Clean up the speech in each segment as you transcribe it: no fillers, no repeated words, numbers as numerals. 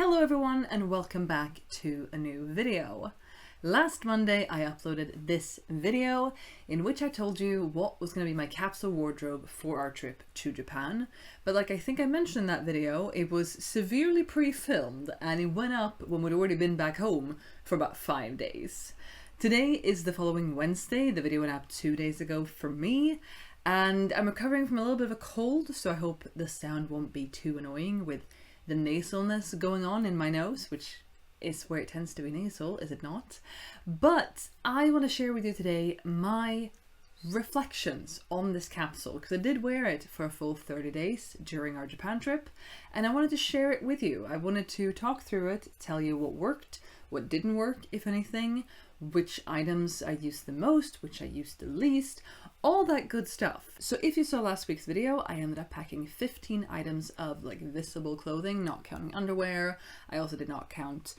Hello everyone and welcome back to a new video. Last Monday I uploaded this video in which I told you what was going to be my capsule wardrobe for our trip to Japan. But like I think I mentioned in that video, it was severely pre-filmed and it went up when we'd already been back home for about 5 days. Today is the following Wednesday. The video went up 2 days ago for me. And I'm recovering from a little bit of a cold, so I hope the sound won't be too annoying with the nasalness going on in my nose, which is where it tends to be nasal, is it not? But I want to share with you today my reflections on this capsule, because I did wear it for a full 30 days during our Japan trip, and I wanted to share it with you. I wanted to talk through it, tell you what worked, what didn't work, if anything, which items I used the most, which I used the least, all that good stuff. So if you saw last week's video, I ended up packing 15 items of like visible clothing, not counting underwear. I also did not count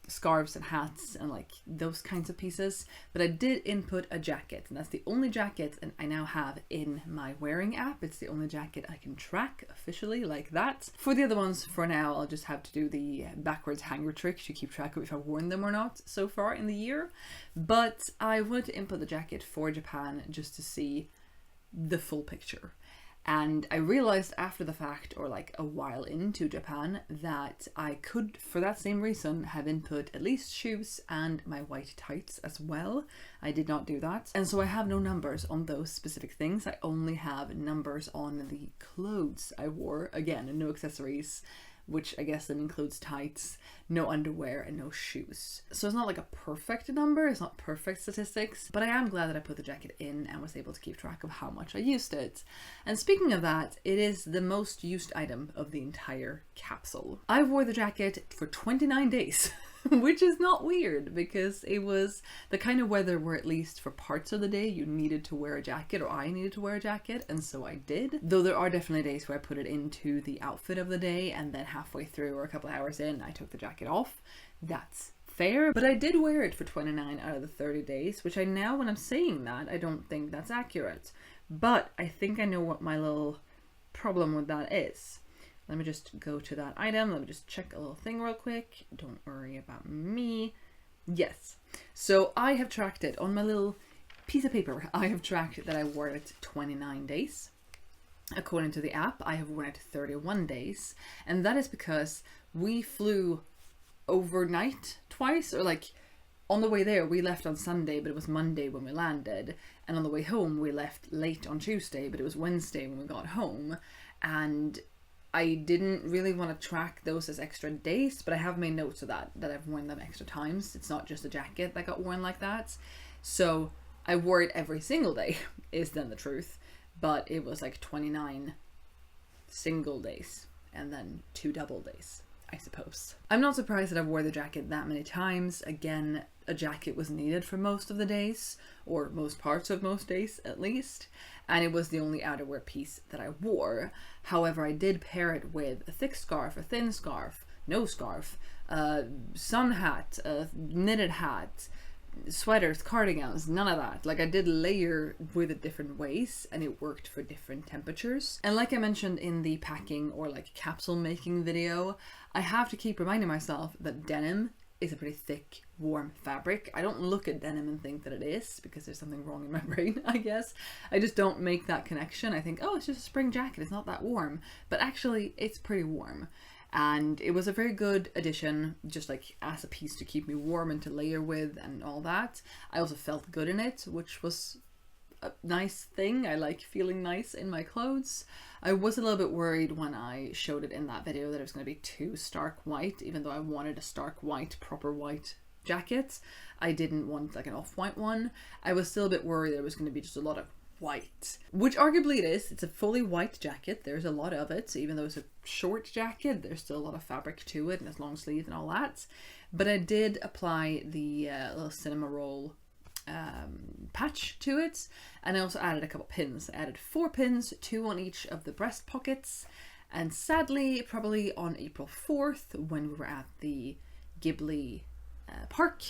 scarves and hats and like those kinds of pieces, but I did input a jacket, and that's the only jacket I now have in my wearing app. It's the only jacket I can track officially like that. For the other ones, for now, I'll just have to do the backwards hanger trick to keep track of if I've worn them or not so far in the year. But I wanted to input the jacket for Japan just to see the full picture. And I realized after the fact, or like a while into Japan, that I could, for that same reason, have input at least shoes and my white tights as well. I did not do that. And so I have no numbers on those specific things. I only have numbers on the clothes I wore. Again, and no accessories, which I guess then includes tights, no underwear, and no shoes. So it's not like a perfect number, it's not perfect statistics, but I am glad that I put the jacket in and was able to keep track of how much I used it. And speaking of that, it is the most used item of the entire capsule. I wore the jacket for 29 days. Which is not weird, because it was the kind of weather where at least for parts of the day you needed to wear a jacket, or I needed to wear a jacket, and so I did. Though there are definitely days where I put it into the outfit of the day and then halfway through or a couple of hours in I took the jacket off. That's fair, but I did wear it for 29 out of the 30 days, which I now, when I'm saying that, I don't think that's accurate. But I think I know what my little problem with that is. Let me just go to that item. Let me just check a little thing real quick. Don't worry about me. Yes. So I have tracked it on my little piece of paper. I have tracked that I wore it 29 days. According to the app, I have worn it 31 days. And that is because we flew overnight twice, or like on the way there, we left on Sunday, but it was Monday when we landed. And on the way home, we left late on Tuesday, but it was Wednesday when we got home. And I didn't really want to track those as extra days, but I have made notes of that I've worn them extra times. It's not just a jacket that got worn like that. So I wore it every single day, is then the truth. But it was like 29 single days and then 2 double days, I suppose. I'm not surprised that I wore the jacket that many times. Again, a jacket was needed for most of the days, or most parts of most days at least, and it was the only outerwear piece that I wore. However, I did pair it with a thick scarf, a thin scarf, no scarf, a sun hat, a knitted hat, sweaters, cardigans, none of that. Like, I did layer with it different ways, and it worked for different temperatures. And like I mentioned in the packing or like capsule making video, I have to keep reminding myself that denim is a pretty thick, warm fabric. I don't look at denim and think that it is, because there's something wrong in my brain, I guess. I just don't make that connection. I think, oh, it's just a spring jacket, it's not that warm. But actually, it's pretty warm. And it was a very good addition, just like as a piece to keep me warm and to layer with and all that. I also felt good in it, which was a nice thing. I like feeling nice in my clothes. I was a little bit worried when I showed it in that video that it was going to be too stark white, even though I wanted a stark white, proper white jacket. I didn't want like an off-white one. I was still a bit worried there was going to be just a lot of white, which arguably it is. It's a fully white jacket. There's a lot of it. So even though it's a short jacket, there's still a lot of fabric to it, and it's long sleeves and all that. But I did apply the little cinema roll patch to it, and I also added a couple pins. I added 4 pins, 2 on each of the breast pockets, and sadly, probably on April 4th, when we were at the Ghibli park,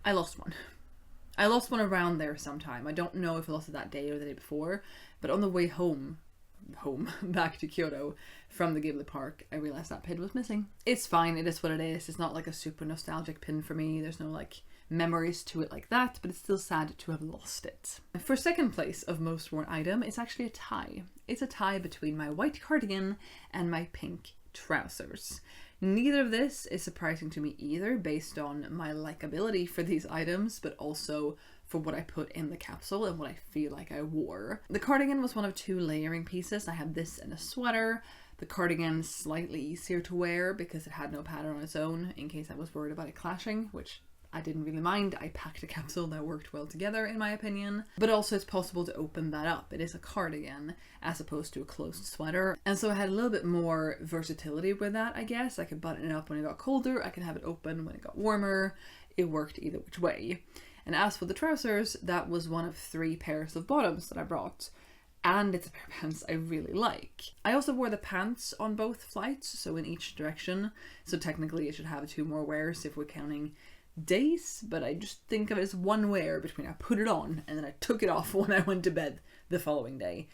I lost one. I lost one around there sometime. I don't know if I lost it that day or the day before, but on the way home home back to Kyoto from the Ghibli park, I realized that pin was missing. It's fine, it is what it is. It's not like a super nostalgic pin for me. There's no like memories to it like that, but it's still sad to have lost it. For second place of most worn item, it's actually a tie. It's a tie between my white cardigan and my pink trousers. Neither of this is surprising to me either, based on my likability for these items, but also for what I put in the capsule and what I feel like I wore. The cardigan was one of 2 layering pieces. I had this in a sweater. The cardigan slightly easier to wear because it had no pattern on its own in case I was worried about it clashing, which I didn't really mind. I packed a capsule that worked well together in my opinion. But also it's possible to open that up. It is a cardigan as opposed to a closed sweater. And so I had a little bit more versatility with that, I guess. I could button it up when it got colder. I could have it open when it got warmer. It worked either which way. And as for the trousers, that was one of 3 pairs of bottoms that I brought. And it's a pair of pants I really like. I also wore the pants on both flights, so in each direction. So technically it should have 2 more wears if we're counting days, but I just think of it as one wear between I put it on and then I took it off when I went to bed the following day.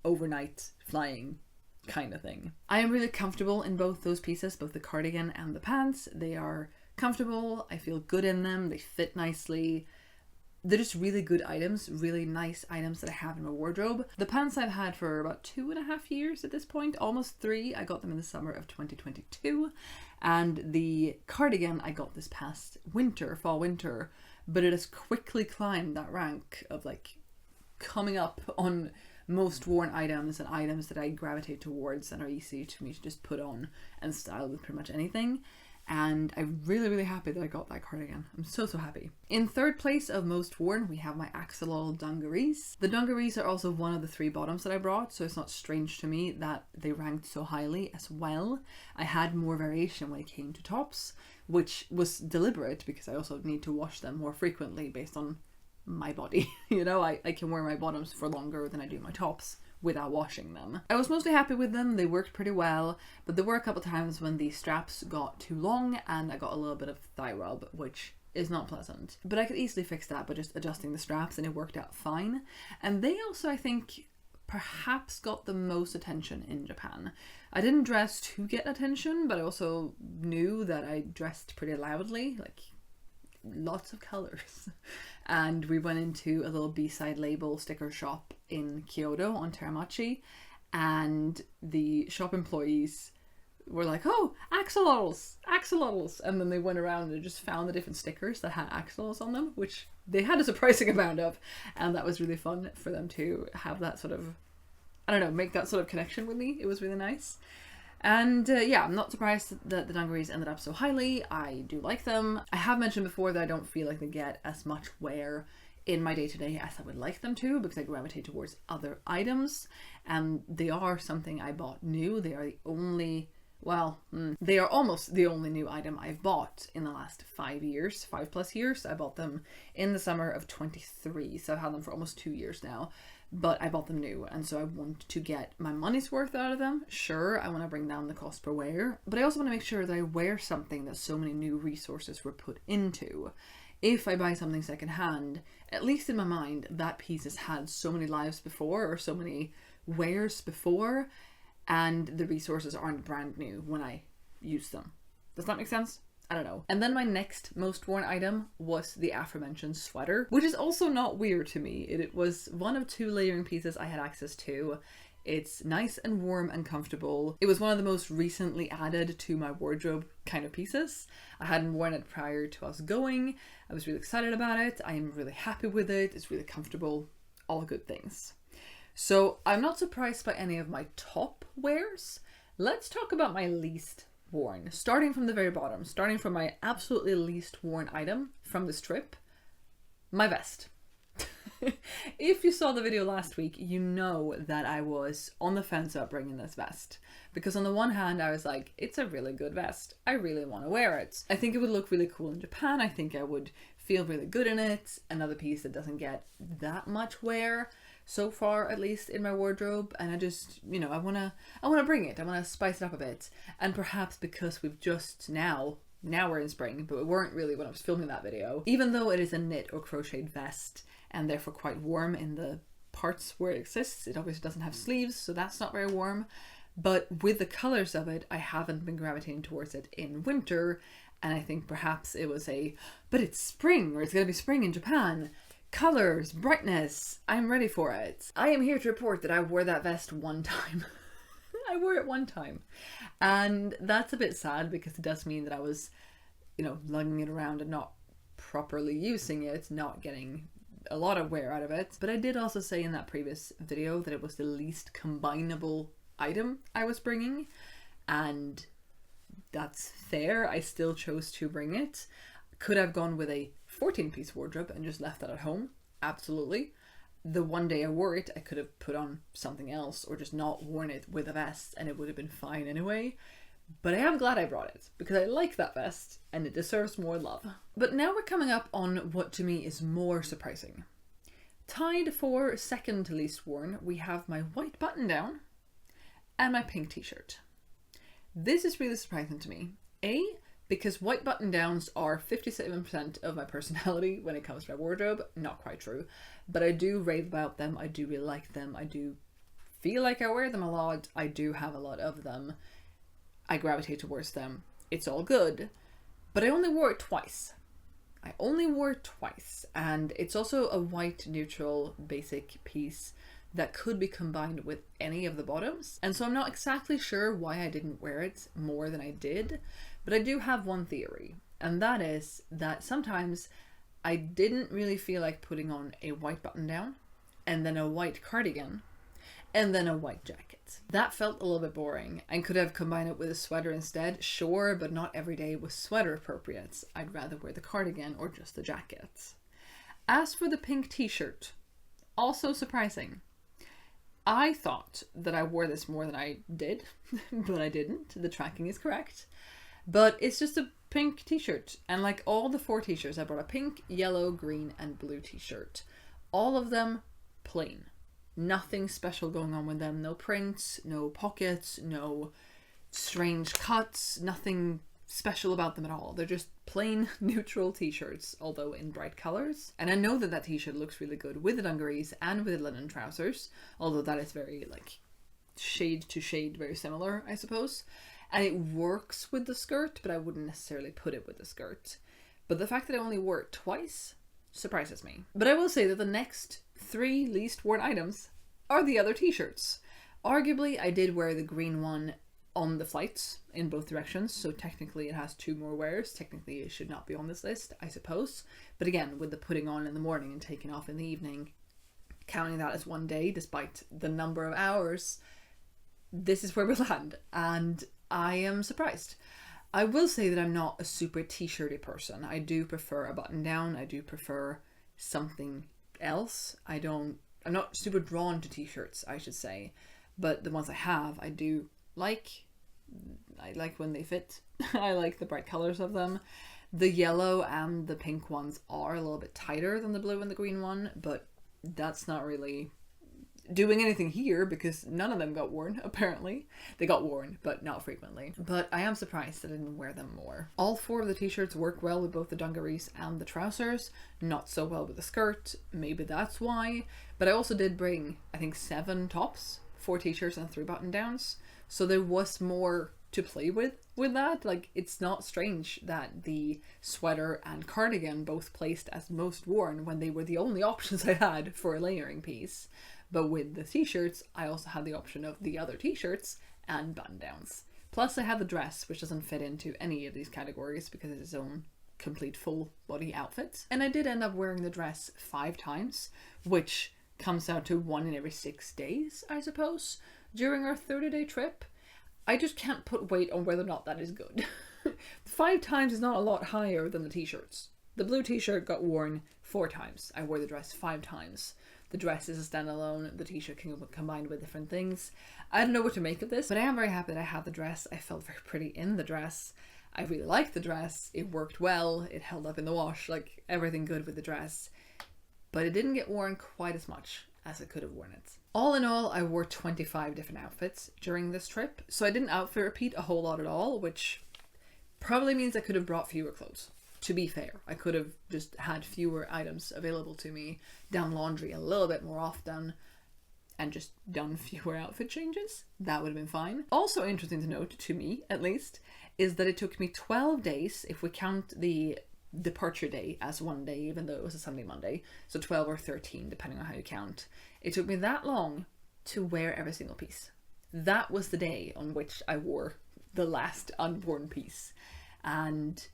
Overnight flying kind of thing. I am really comfortable in both those pieces, both the cardigan and the pants. They are comfortable, I feel good in them, they fit nicely. They're just really good items, really nice items that I have in my wardrobe. The pants I've had for about 2.5 years at this point, almost 3. I got them in the summer of 2022. And the cardigan I got this past winter, fall winter, but it has quickly climbed that rank of like coming up on most worn items and items that I gravitate towards and are easy to me to just put on and style with pretty much anything. And I'm really, really happy that I got that cardigan. I'm so, so happy. In third place of most worn, we have my axolotl dungarees. The dungarees are also one of the 3 bottoms that I brought, so it's not strange to me that they ranked so highly as well. I had more variation when it came to tops, which was deliberate because I also need to wash them more frequently based on my body. You know, I can wear my bottoms for longer than I do my tops without washing them. I was mostly happy with them, they worked pretty well, but there were a couple times when the straps got too long and I got a little bit of thigh rub, which is not pleasant. But I could easily fix that by just adjusting the straps and it worked out fine. And they also, I think, perhaps got the most attention in Japan. I didn't dress to get attention, but I also knew that I dressed pretty loudly, like lots of colors. And we went into a little B-side label sticker shop in Kyoto on Teramachi, and the shop employees were like, oh, axolotls, and then they went around and just found the different stickers that had axolotls on them, which they had a surprising amount of, and that was really fun for them to have that sort of, I don't know, make that sort of connection with me. It was really nice. And yeah, I'm not surprised that the dungarees ended up so highly. I do like them. I have mentioned before that I don't feel like they get as much wear in my day-to-day as I would like them to because I gravitate towards other items, and they are something I bought new. They are the only, well, they are almost the only new item I've bought in the last 5 years, 5+ years. I bought them in the summer of 23, so I've had them for almost 2 years now. But I bought them new, and so I want to get my money's worth out of them. Sure, I want to bring down the cost per wear, but I also want to make sure that I wear something that so many new resources were put into. If I buy something secondhand, at least in my mind, that piece has had so many lives before or so many wears before, and the resources aren't brand new when I use them. Does that make sense? I don't know. And then my next most worn item was the aforementioned sweater, which is also not weird to me. It was one of 2 layering pieces I had access to. It's nice and warm and comfortable. It was one of the most recently added to my wardrobe kind of pieces. I hadn't worn it prior to us going. I was really excited about it. I am really happy with it. It's really comfortable. All good things. So I'm not surprised by any of my top wears. Let's talk about my least worn, starting from the very bottom, starting from my absolutely least worn item from this trip, my vest. If you saw the video last week, you know that I was on the fence about bringing this vest, because on the one hand I was like, it's a really good vest, I really want to wear it, I think it would look really cool in Japan, I think I would feel really good in it, another piece that doesn't get that much wear so far, at least in my wardrobe, and I just, you know, I want to bring it, I want to spice it up a bit. And perhaps because we've just now we're in spring, but we weren't really when I was filming that video, even though it is a knit or crocheted vest and therefore quite warm in the parts where it exists. It obviously doesn't have sleeves, so that's not very warm. But with the colors of it, I haven't been gravitating towards it in winter. And I think perhaps it was but it's spring, or it's going to be spring in Japan. Colors, brightness, I'm ready for it. I am here to report that I wore that vest one time. I wore it one time. And that's a bit sad because it does mean that I was, lugging it around and not properly using it, not getting a lot of wear out of it. But I did also say in that previous video that it was the least combinable item I was bringing, and that's fair. I still chose to bring it. Could have gone with a 14-piece wardrobe and just left that at home, absolutely. The one day I wore it, I could have put on something else or just not worn it with a vest and it would have been fine anyway. But I am glad I brought it because I like that vest and it deserves more love. But now we're coming up on what to me is more surprising. Tied for second to least worn, we have my white button down and my pink t-shirt. This is really surprising to me. Because white button downs are 57% of my personality when it comes to my wardrobe. Not quite true, but I do rave about them. I do really like them. I do feel like I wear them a lot. I do have a lot of them. I gravitate towards them. It's all good, but I only wore it twice. And it's also a white neutral basic piece that could be combined with any of the bottoms. And so I'm not exactly sure why I didn't wear it more than I did, but I do have one theory, and that is that sometimes I didn't really feel like putting on a white button down and then a white cardigan and then a white jacket. That felt a little bit boring and could have combined it with a sweater instead, sure, but not every day was sweater appropriate. I'd rather wear the cardigan or just the jacket. As for the pink t-shirt, also surprising. I thought that I wore this more than I did, but I didn't. The tracking is correct. But it's just a pink t-shirt. And like all the 4 t-shirts, I brought a pink, yellow, green, and blue t-shirt. All of them plain. Nothing special going on with them. No prints, no pockets, no strange cuts, nothing special about them at all. They're just plain neutral t-shirts, although in bright colors. And I know that that t-shirt looks really good with the dungarees and with the linen trousers, although that is very like shade to shade, very similar, I suppose. And it works with the skirt, but I wouldn't necessarily put it with the skirt. But the fact that I only wore it twice surprises me. But I will say that the next 3 least worn items are the other t-shirts. Arguably, I did wear the green one on the flights in both directions, so technically it has 2 more wears. Technically it should not be on this list, I suppose. But again, with the putting on in the morning and taking off in the evening, counting that as one day despite the number of hours, this is where we land, and I am surprised. I will say that I'm not a super t-shirty person. I do prefer a button down. I do prefer something else. I'm not super drawn to t-shirts, I should say, but the ones I have, I do like. I like when they fit. I like the bright colors of them. The yellow and the pink ones are a little bit tighter than the blue and the green one, but that's not really doing anything here because none of them got worn, apparently. They got worn, but not frequently. But I am surprised that I didn't wear them more. All 4 of the t-shirts work well with both the dungarees and the trousers, not so well with the skirt. Maybe that's why. But I also did bring, I think, 7 tops, 4 t-shirts and 3 button downs. So there was more to play with that. Like, it's not strange that the sweater and cardigan both placed as most worn when they were the only options I had for a layering piece. But with the t-shirts, I also had the option of the other t-shirts and button downs. Plus I had the dress, which doesn't fit into any of these categories because it's its own complete full body outfit. And I did end up wearing the dress 5 times, which comes out to 1 in every 6 days, I suppose, during our 30-day trip. I just can't put weight on whether or not that is good. 5 times is not a lot higher than the t-shirts. The blue t-shirt got worn 4 times. I wore the dress 5 times. The dress is a standalone, the t-shirt can be combined with different things. I don't know what to make of this, but I am very happy that I had the dress. I felt very pretty in the dress. I really liked the dress. It worked well. It held up in the wash, like everything good with the dress. But it didn't get worn quite as much as it could have worn it. All in all, I wore 25 different outfits during this trip, so I didn't outfit repeat a whole lot at all, which probably means I could have brought fewer clothes To be fair, I could have just had fewer items available to me, done laundry a little bit more often, and just done fewer outfit changes. That would have been fine. Also interesting to note, to me at least, is that it took me 12 days, if we count the departure day as one day, even though it was a Sunday Monday, so 12 or 13 depending on how you count. It took me that long to wear every single piece. That was the day on which I wore the last unworn piece, and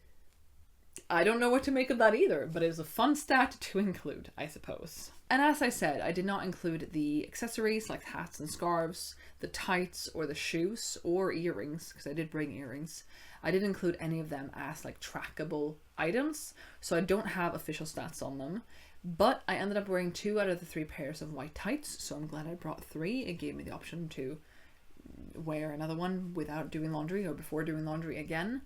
I don't know what to make of that either, but it was a fun stat to include, I suppose. And as I said, I did not include the accessories like hats and scarves, the tights or the shoes or earrings, because I did bring earrings. I didn't include any of them as like trackable items, so I don't have official stats on them. But I ended up wearing 2 out of the 3 pairs of white tights, so I'm glad I brought 3. It gave me the option to wear another one without doing laundry or before doing laundry again.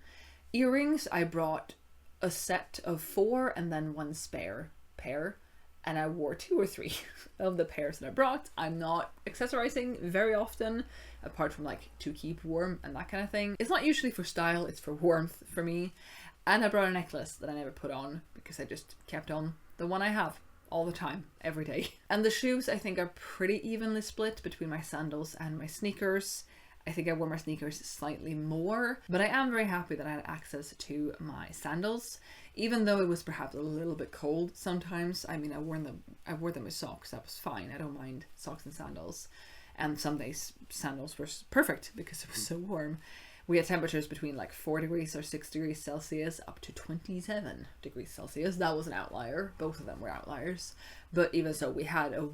Earrings, I brought a set of 4 and then 1 spare pair, and I wore 2 or 3 of the pairs that I brought. I'm not accessorizing very often, apart from like to keep warm and that kind of thing. It's not usually for style, it's for warmth for me. And I brought a necklace that I never put on because I just kept on the one I have all the time, every day. And the shoes I think are pretty evenly split between my sandals and my sneakers. I think I wore my sneakers slightly more, but I am very happy that I had access to my sandals, even though it was perhaps a little bit cold sometimes. I mean, I wore them with socks. That was fine. I don't mind socks and sandals. And some days sandals were perfect because it was so warm. We had temperatures between like 4 degrees or 6 degrees Celsius up to 27 degrees Celsius. That was an outlier. Both of them were outliers. But even so, we had a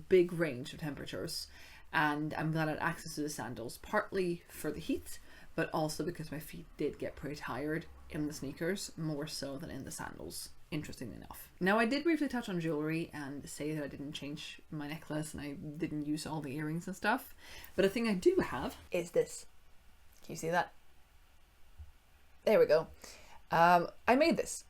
big range of temperatures. And I'm glad I had access to the sandals, partly for the heat, but also because my feet did get pretty tired in the sneakers, more so than in the sandals, interestingly enough. Now, I did briefly touch on jewelry and say that I didn't change my necklace and I didn't use all the earrings and stuff, but a thing I do have is this. Can you see that? There we go. I made this.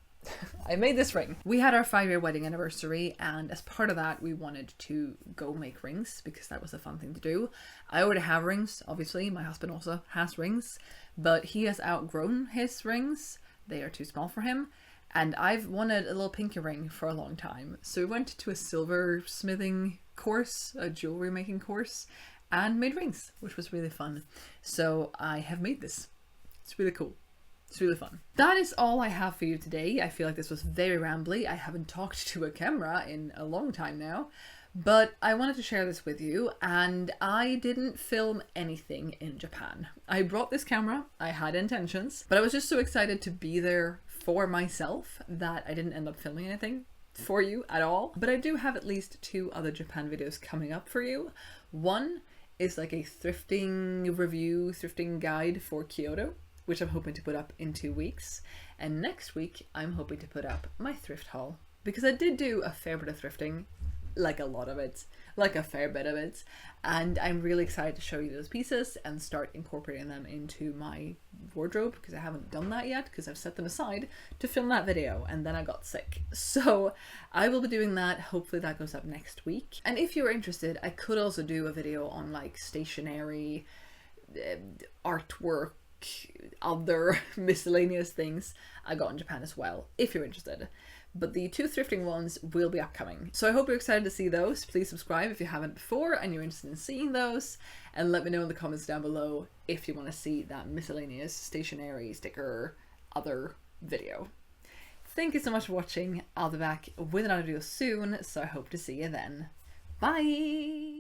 I made this ring. We had our 5-year wedding anniversary, and as part of that we wanted to go make rings because that was a fun thing to do. I already have rings, obviously. My husband also has rings, but he has outgrown his rings. They are too small for him, and I've wanted a little pinky ring for a long time. So we went to a silversmithing course, a jewelry making course, and made rings, which was really fun. So I have made this. It's really cool. It's really fun. That is all I have for you today. I feel like this was very rambly. I haven't talked to a camera in a long time now, but I wanted to share this with you, and I didn't film anything in Japan. I brought this camera, I had intentions, but I was just so excited to be there for myself that I didn't end up filming anything for you at all. But I do have at least 2 other Japan videos coming up for you. One is like a thrifting review, thrifting guide for Kyoto, which I'm hoping to put up in 2 weeks. And next week, I'm hoping to put up my thrift haul, because I did do a fair bit of thrifting, like a lot of it, like a fair bit of it. And I'm really excited to show you those pieces and start incorporating them into my wardrobe, because I haven't done that yet, because I've set them aside to film that video and then I got sick. So I will be doing that. Hopefully that goes up next week. And if you're interested, I could also do a video on like stationery, artwork, other miscellaneous things I got in Japan as well, if you're interested. But the 2 thrifting ones will be upcoming. So I hope you're excited to see those. Please subscribe if you haven't before and you're interested in seeing those. And let me know in the comments down below if you want to see that miscellaneous stationery sticker other video. Thank you so much for watching. I'll be back with another video soon, so I hope to see you then. Bye!